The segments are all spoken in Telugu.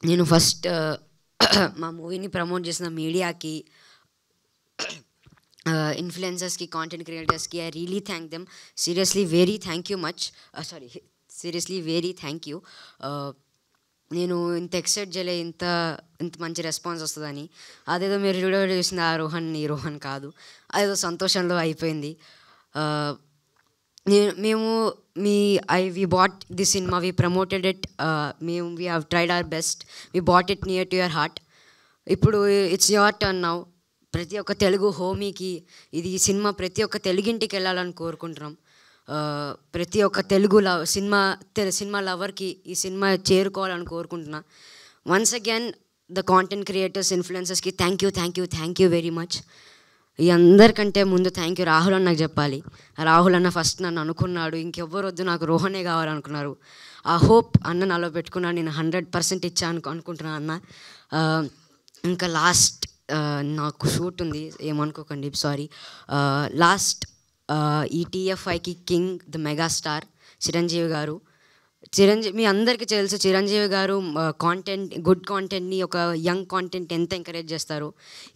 నేను ఫస్ట్ మా మూవీని ప్రమోట్ చేసిన మీడియాకి, ఇన్ఫ్లుయెన్సర్స్కి, కాంటెంట్ క్రియేటర్స్కి I really thank them. Seriously very thank you much. Seriously very thank you. నేను ఇంత ఎక్సైట్ చేయలే ఇంత మంచి రెస్పాన్స్ వస్తుందని. అదేదో మీరు వీడియో చూసింది ఆ రోహన్ ఈ రోహన్ కాదు, అదేదో సంతోషంలో అయిపోయింది. మేము we bought this cinema, we promoted it, we have tried our best, we bought it near to your heart. ఇప్పుడు ఇట్స్ యువర్ టర్న్ నౌ. ప్రతి ఒక్క తెలుగు హోమీకి ఇది సినిమా ప్రతి ఒక్క తెలుగింటికి వెళ్ళాలని కోరుకుంటున్నాం. ప్రతి ఒక్క తెలుగు సినిమా లవర్కి ఈ సినిమా చేరుకోవాలని కోరుకుంటున్నా. Once again the content creators, ఇన్ఫ్లుయెన్సర్స్కి థ్యాంక్ యూ వెరీ మచ్. ఈ అందరికంటే ముందు థ్యాంక్ యూ రాహుల్ అన్నకు చెప్పాలి. రాహుల్ అన్న ఫస్ట్ నన్ను అనుకున్నాడు, ఇంకెవ్వరు వద్దు నాకు రోహనే కావాలనుకున్నారు. ఆ హోప్ అన్న నాలో పెట్టుకున్నాను, నేను 100% ఇచ్చాను అనుకుంటున్నాను అన్న. ఇంకా లాస్ట్ నాకు షూట్ ఉంది, ఏమనుకోకండి, సారీ. లాస్ట్ ఈ TFIకి కింగ్ ద మెగాస్టార్ చిరంజీవి గారు. మీ అందరికీ తెలుసు చిరంజీవి గారు గుడ్ కాంటెంట్ని, ఒక యంగ్ కాంటెంట్ ఎంత ఎంకరేజ్ చేస్తారో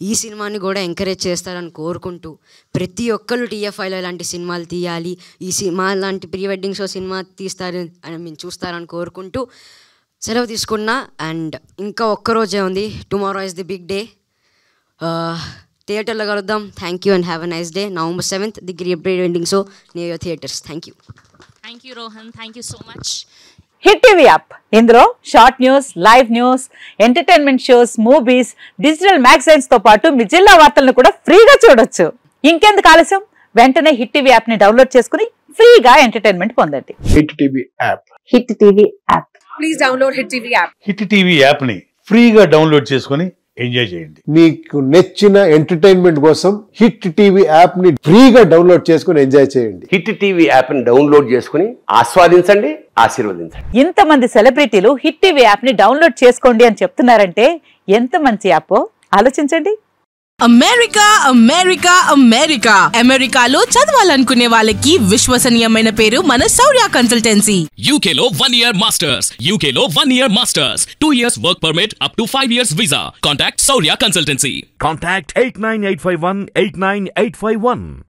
ఈ సినిమాని కూడా ఎంకరేజ్ చేస్తారని కోరుకుంటూ, ప్రతి ఒక్కరు TFIలో ఇలాంటి సినిమాలు తీయాలి, ఈ సినిమా లాంటి ప్రీ వెడ్డింగ్ షో సినిమా తీస్తారు అని మేము చూస్తారని కోరుకుంటూ సెలవు తీసుకున్నా. అండ్ ఇంకా ఒక్కరోజే ఉంది, tomorrow is the big day. థియేటర్లో కలుద్దాం. Thank you and have a nice day. November 7th the pre wedding show near your theatres. Thank you Rohan, thank you so much. Hit TV app, ఇందులో short news, live news, entertainment shows, movies, digital magazines తో పాటు మీ జిల్లా వార్తలను కూడా ఫ్రీగా చూడొచ్చు. ఇంకెందుకు ఆలస్యం, వెంటనే హిట్ టీవీ యాప్ ని డౌన్లోడ్ చేసుకుని ఫ్రీగా ఎంటర్టైన్మెంట్ పొందండి. Hit TV app. Hit TV app. Please download hit TV app. Hit TV app ని ఫ్రీగా డౌన్లోడ్ చేసుకుని ఎంజాయ్ చేయండి. మీకు నచ్చిన ఎంటర్టైన్మెంట్ కోసం హిట్ టీవీ యాప్ ని ఫ్రీగా డౌన్లోడ్ చేసుకుని ఎంజాయ్ చేయండి. హిట్ టీవీ యాప్ ని డౌన్లోడ్ చేసుకుని ఆస్వాదించండి, ఆశీర్వదించండి. ఇంతమంది సెలబ్రిటీలు హిట్ టీవీ యాప్ ని డౌన్లోడ్ చేసుకోండి అని చెప్తున్నారంటే ఎంత మంచి యాప్ ఆలోచించండి. అమెరికాలో చదవాలనుకునే వాళ్ళకి విశ్వసనీయమైన పేరు మన శౌర్య కన్సల్టెన్సీ. UK లో 1 year masters, 2 years work permit up to 5 years visa. Contact Saurya Consultancy. Contact 89851 89851.